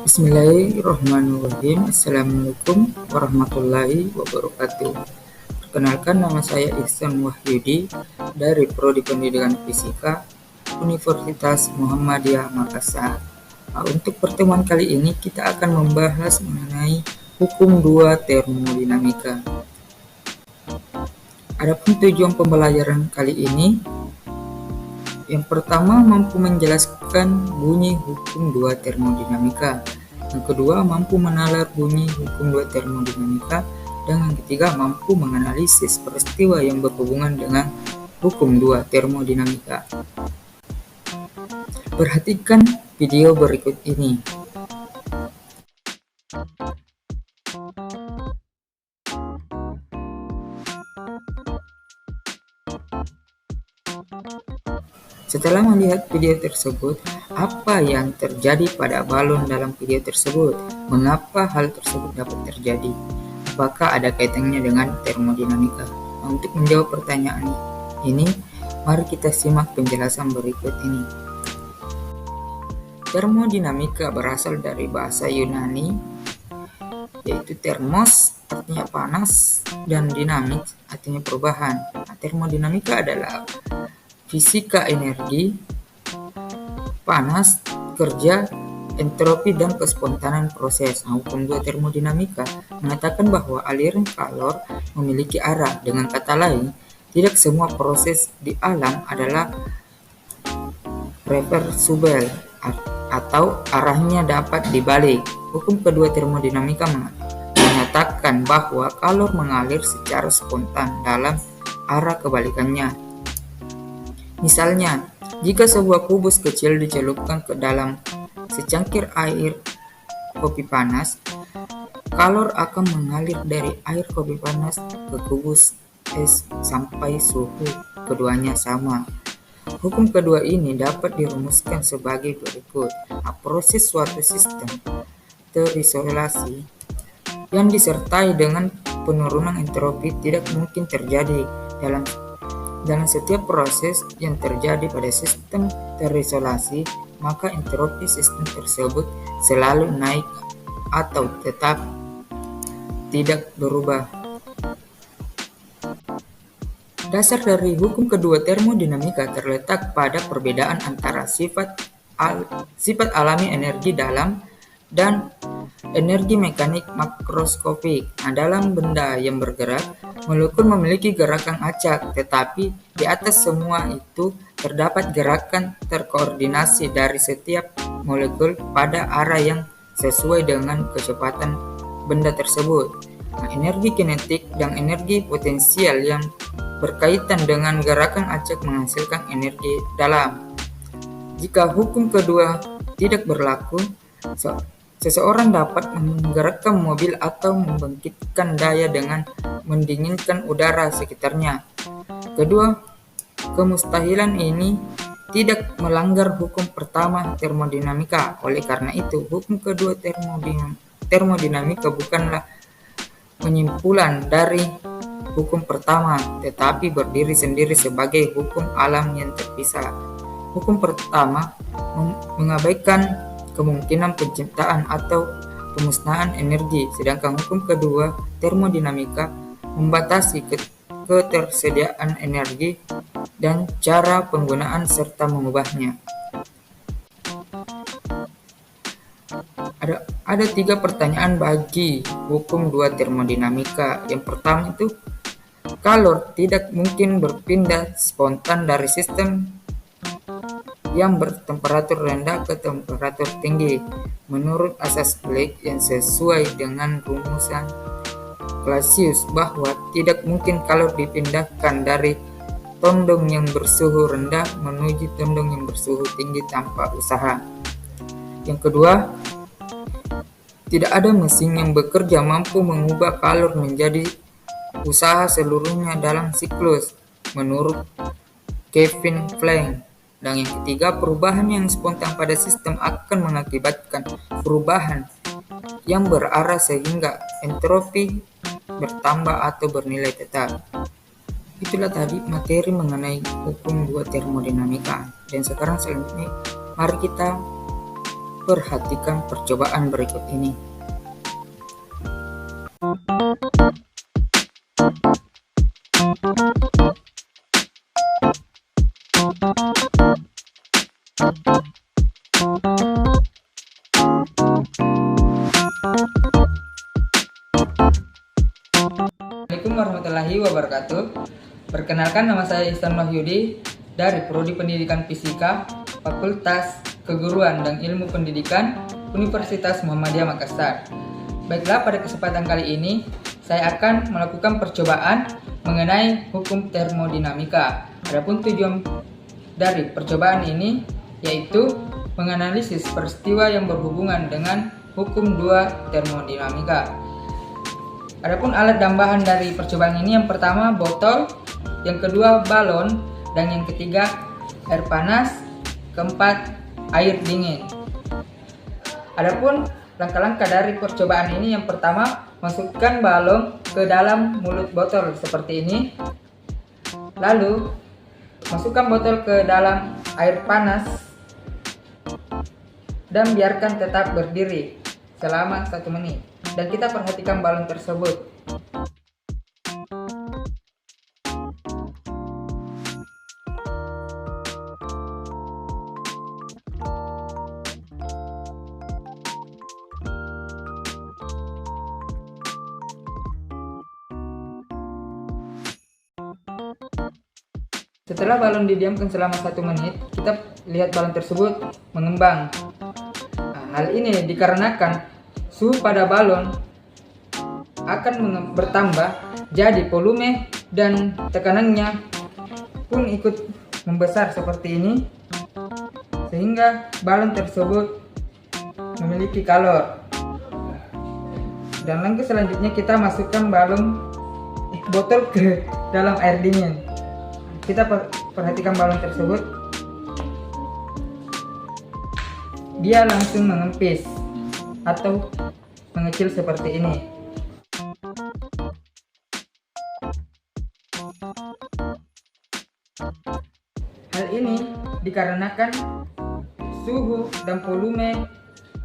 Bismillahirrahmanirrahim. Assalamualaikum warahmatullahi wabarakatuh. Perkenalkan, nama saya Ihsan Wahyudi dari Prodi Pendidikan Fisika Universitas Muhammadiyah Makassar. Untuk pertemuan kali ini kita akan membahas mengenai hukum 2 termodinamika. Adapun tujuan pembelajaran kali ini, yang pertama mampu menjelaskan bunyi hukum 2 termodinamika. Yang kedua mampu menalar bunyi hukum 2 termodinamika. Dan yang ketiga mampu menganalisis peristiwa yang berhubungan dengan hukum 2 termodinamika. Perhatikan video berikut ini. Setelah melihat video tersebut, apa yang terjadi pada balon dalam video tersebut? Mengapa hal tersebut dapat terjadi? Apakah ada kaitannya dengan termodinamika? Untuk menjawab pertanyaan ini, mari kita simak penjelasan berikut ini. Termodinamika berasal dari bahasa Yunani, yaitu thermos artinya panas dan dinamik artinya perubahan. Termodinamika adalah fisika energi, panas, kerja, entropi, dan kespontanan proses. Hukum 2 termodinamika mengatakan bahwa aliran kalor memiliki arah. Dengan kata lain, tidak semua proses di alam adalah reversible atau arahnya dapat dibalik. Hukum kedua termodinamika menyatakan bahwa kalor mengalir secara spontan dalam arah kebalikannya. Misalnya, jika sebuah kubus kecil dicelupkan ke dalam secangkir air kopi panas, kalor akan mengalir dari air kopi panas ke kubus es sampai suhu keduanya sama. Hukum kedua ini dapat dirumuskan sebagai berikut. Proses suatu sistem terisolasi yang disertai dengan penurunan entropi tidak mungkin terjadi dalam setiap proses yang terjadi pada sistem terisolasi, maka entropi sistem tersebut selalu naik atau tetap tidak berubah. Dasar dari hukum kedua termodinamika terletak pada perbedaan antara sifat alami energi dalam dan energi mekanik makroskopik. Dalam benda yang bergerak, molekul memiliki gerakan acak, tetapi di atas semua itu terdapat gerakan terkoordinasi dari setiap molekul pada arah yang sesuai dengan kecepatan benda tersebut. Energi kinetik dan energi potensial yang berkaitan dengan gerakan acak menghasilkan energi dalam. Jika hukum kedua tidak berlaku, seseorang dapat menggerakkan mobil atau membangkitkan daya dengan mendinginkan udara sekitarnya. Kedua kemustahilan ini tidak melanggar hukum pertama termodinamika. Oleh karena itu, hukum kedua termodinamika bukanlah penyimpulan dari hukum pertama, tetapi berdiri sendiri sebagai hukum alam yang terpisah. Hukum pertama mengabaikan kemungkinan penciptaan atau pemusnahan energi, sedangkan hukum kedua termodinamika membatasi ketersediaan energi dan cara penggunaan serta mengubahnya. Ada 3 pertanyaan bagi hukum 2 termodinamika. Yang pertama itu, kalor tidak mungkin berpindah spontan dari sistem yang bertemperatur rendah ke temperatur tinggi menurut asas Planck yang sesuai dengan rumusan Clausius, bahwa tidak mungkin kalor dipindahkan dari tondong yang bersuhu rendah menuju tondong yang bersuhu tinggi tanpa usaha. Yang kedua, tidak ada mesin yang bekerja mampu mengubah kalor menjadi usaha seluruhnya dalam siklus menurut Kevin Planck. Dan yang ketiga, perubahan yang spontan pada sistem akan mengakibatkan perubahan yang berarah sehingga entropi bertambah atau bernilai tetap. Itulah tadi materi mengenai hukum 2 termodinamika. Dan sekarang selanjutnya mari kita Perhatikan percobaan berikut ini. Assalamualaikum warahmatullahi wabarakatuh. Perkenalkan, nama saya Ihsan Wahyudi dari Prodi Pendidikan Fisika, Fakultas Keguruan dan Ilmu Pendidikan, Universitas Muhammadiyah Makassar. Baiklah, pada kesempatan kali ini saya akan melakukan percobaan mengenai hukum termodinamika. Adapun tujuan dari percobaan ini yaitu menganalisis peristiwa yang berhubungan dengan hukum 2 termodinamika. Adapun alat dan bahan dari percobaan ini, yang pertama botol, yang kedua balon, dan yang ketiga air panas, keempat air dingin. Adapun langkah-langkah dari percobaan ini, yang pertama masukkan balon ke dalam mulut botol seperti ini. Lalu masukkan botol ke dalam air panas dan biarkan tetap berdiri selama 1 menit. Dan kita perhatikan balon tersebut. Setelah balon didiamkan selama 1 menit, kita lihat balon tersebut mengembang. Hal ini dikarenakan suhu pada balon akan bertambah, jadi volume dan tekanannya pun ikut membesar seperti ini, sehingga balon tersebut memiliki kalor. Dan langkah selanjutnya kita masukkan botol ke dalam air dingin. Kita perhatikan balon tersebut, dia langsung mengempis atau mengecil seperti ini. Hal ini dikarenakan suhu dan volume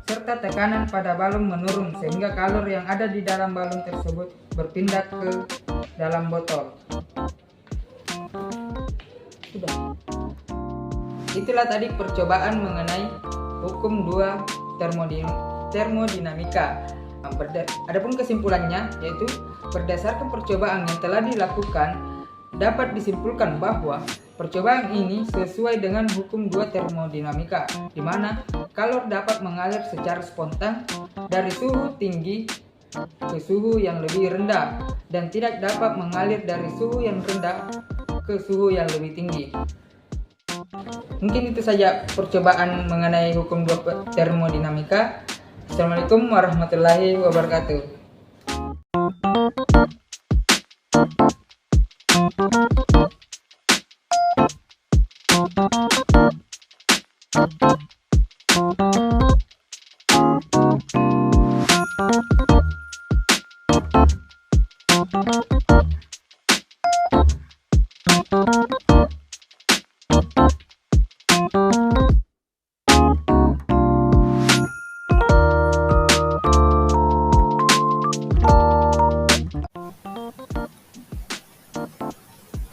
serta tekanan pada balon menurun, sehingga kalor yang ada di dalam balon tersebut berpindah ke dalam botol. Sudah. Itulah tadi percobaan mengenai hukum 2 termodinamika. Adapun kesimpulannya, yaitu berdasarkan percobaan yang telah dilakukan, dapat disimpulkan bahwa percobaan ini sesuai dengan hukum 2 termodinamika, di mana kalor dapat mengalir secara spontan dari suhu tinggi ke suhu yang lebih rendah dan tidak dapat mengalir dari suhu yang rendah ke suhu yang lebih tinggi. Mungkin itu saja percobaan mengenai hukum 2 termodinamika. Assalamualaikum warahmatullahi wabarakatuh.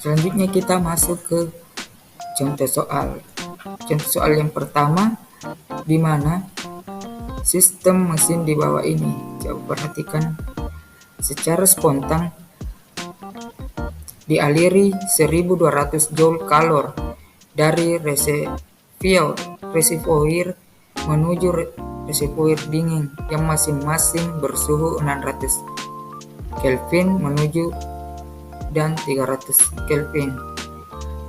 Selanjutnya kita masuk ke contoh soal. Contoh soal yang pertama, di mana sistem mesin di bawah ini. Coba perhatikan, secara spontan dialiri 1200 joule kalor dari reservoir menuju reservoir dingin yang masing-masing bersuhu 600 Kelvin menuju dan 300 Kelvin.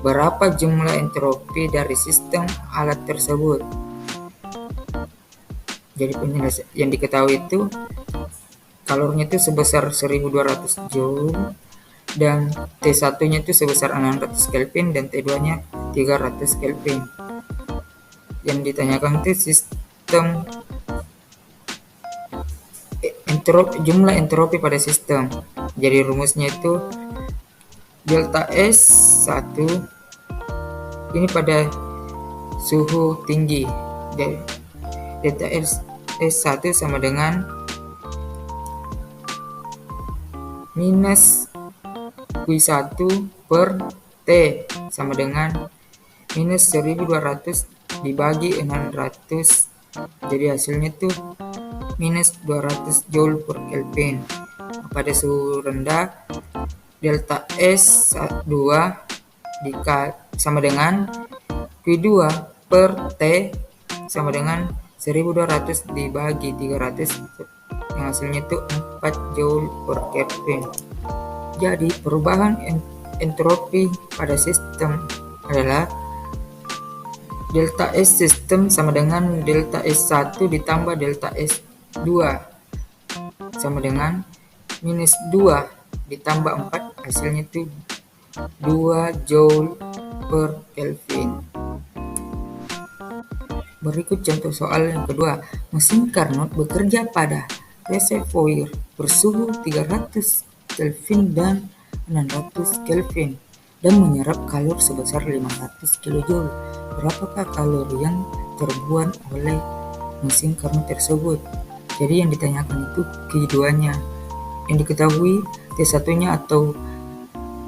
Berapa jumlah entropi dari sistem alat tersebut? Jadi penjelasan yang diketahui itu kalornya itu sebesar 1200 joule dan T1-nya itu sebesar 600 Kelvin dan T2-nya 300 Kelvin. Yang ditanyakan itu sistem jumlah entropi pada sistem. Jadi rumusnya itu delta S1 ini pada suhu tinggi. Jadi delta S1 sama dengan minus Q1 per T sama dengan minus 1200 dibagi 600, jadi hasilnya tuh minus 200 Joule per Kelvin. Pada suhu rendah, delta S2 sama dengan Q2 per T sama dengan 1200 dibagi 300, yang hasilnya itu 4 Joule per Kelvin. Jadi perubahan entropi pada sistem adalah delta S sistem sama dengan delta S1 ditambah delta S2 sama dengan minus 2 ditambah 4, hasilnya itu 2 Joule per Kelvin. Berikut contoh soal yang kedua. Mesin Carnot bekerja pada reservoir bersuhu 300 Kelvin dan 600 Kelvin dan menyerap kalori sebesar 500 kJ. Berapakah kalori yang terbuat oleh mesin Carnot tersebut? Jadi yang ditanyakan itu Q2-nya. Yang diketahui T1-nya atau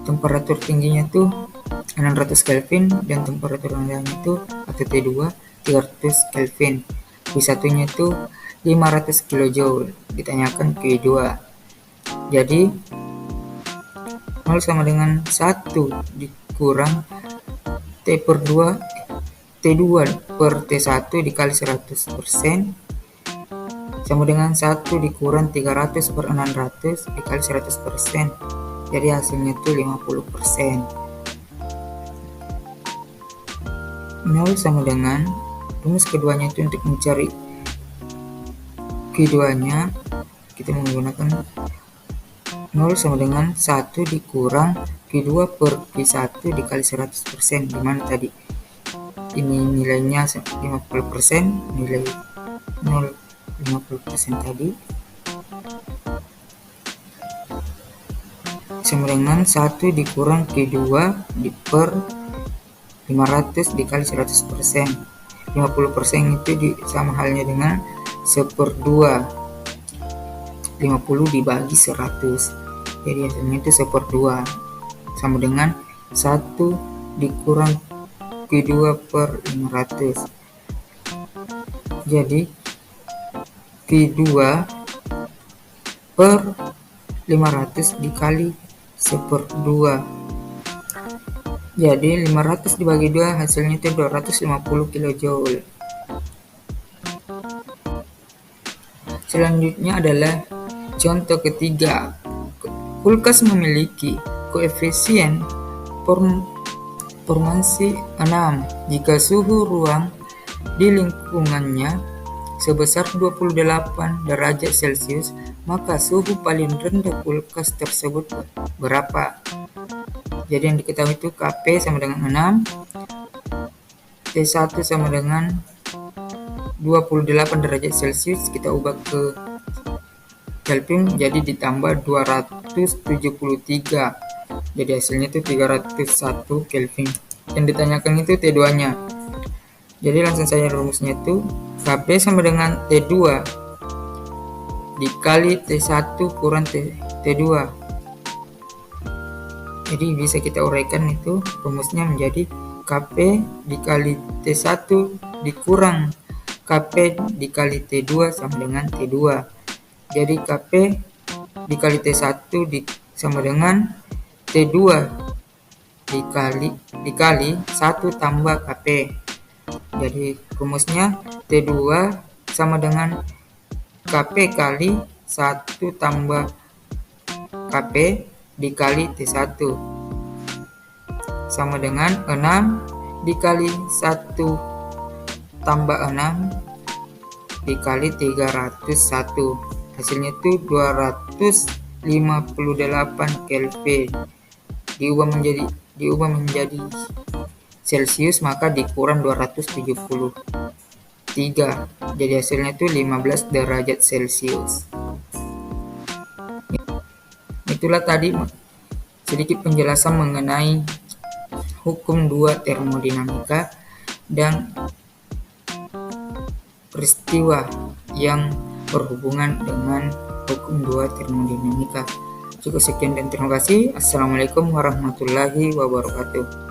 temperatur tingginya itu 600 Kelvin dan temperatur rendahnya itu atau T2 300 Kelvin. Q1-nya itu 500 kJ. Ditanyakan Q2. Jadi 0 sama dengan 1 dikurang T2 per T1 dikali 100% sama dengan 1 dikurang 300 per 600 dikali 100%. Jadi hasilnya itu 50%. 0 sama dengan rumus keduanya itu untuk mencari Q2-nya kita menggunakan 0 sama dengan 1 dikurang Q2 per Q1 dikali 100%, dimana tadi ini nilainya 50%, nilai 0 50% tadi sama dengan 1 dikurang Q2 per 500 dikali 100%. 50% itu sama halnya dengan 1/2, 50 dibagi 100, jadi hasilnya itu 1/2 sama dengan 1 dikurang Q2 per 500. Jadi Q2 per 500 dikali 1/2, jadi 500 dibagi 2 hasilnya itu 250 kJ. Selanjutnya adalah contoh ketiga. Kulkas memiliki koefisien performansi 6 jika suhu ruang di lingkungannya sebesar 28 derajat Celcius, maka suhu paling rendah kulkas tersebut berapa? Jadi yang diketahui itu Kp sama dengan 6, T1 sama dengan 28 derajat Celcius, kita ubah ke Kelvin jadi ditambah 273, jadi hasilnya itu 301 Kelvin. Yang ditanyakan itu T2-nya. Jadi langsung saja rumusnya itu Kp sama dengan T2 dikali T1 kurang T2. Jadi bisa kita uraikan itu rumusnya menjadi Kp dikali T1 dikurang Kp dikali T2 sama dengan T2. Jadi Kp dikali T1 sama dengan T2 dikali 1 tambah Kp. Jadi rumusnya T2 sama dengan Kp kali 1 tambah Kp dikali T1 sama dengan 6 dikali 1 tambah 6 dikali 301, hasilnya itu 258 Kelvin. Diubah menjadi Celcius maka dikurang 273, jadi hasilnya itu 15 derajat Celcius. Itulah tadi sedikit penjelasan mengenai hukum 2 termodinamika dan peristiwa yang berhubungan dengan hukum 2 termodinamika. Cukup sekian dan terima kasih. Assalamualaikum warahmatullahi wabarakatuh.